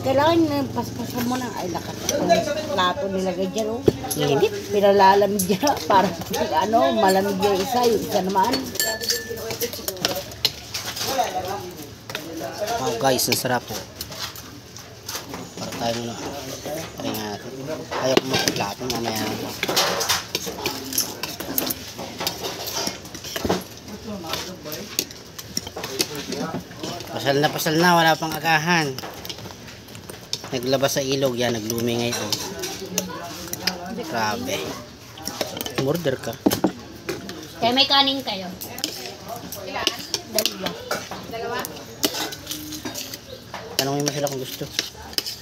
Kailangan paspasan mo na. Ay, plato nilagay dyan, oh. Init. Pinalalamig dyan para malamig yung isa. Yung isa naman. Oh guys, ang sarap po. Para tayo muna. Try nga natin. Ayaw ko magplato mamaya. Pasal na, wala pang agahan. Naglabas sa ilog yan, naglumi ngayon. Grabe. Murder ka. Kaya may kanin kayo. Dalawa. Tanongin mo sila kung gusto.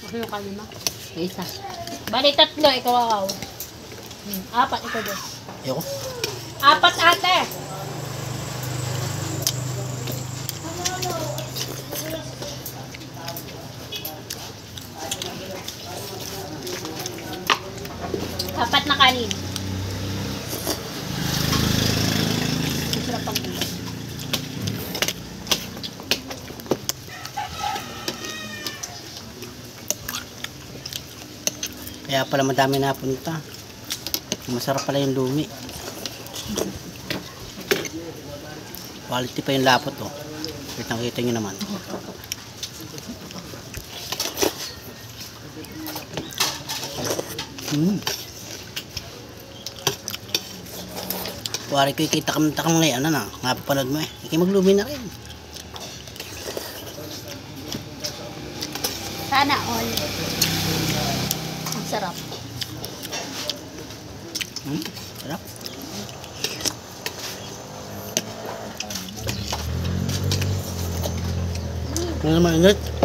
Ano yung kanin mo? Isa. Bali 3, ikaw ako. 4, ikaw doon. Ayoko. 4 ate! Apat na kanin. Masarap ang gulay. Kaya pala madami napunta. Masarap pala yung lumi. Quality pa yung lapot, oh. Kitang-kita nyo naman. Wari ko ikita ka ngayon, napapanood mo eh. Hindi maglumi na rin. Sana all. Ang sarap. Sarap. Ano naman init?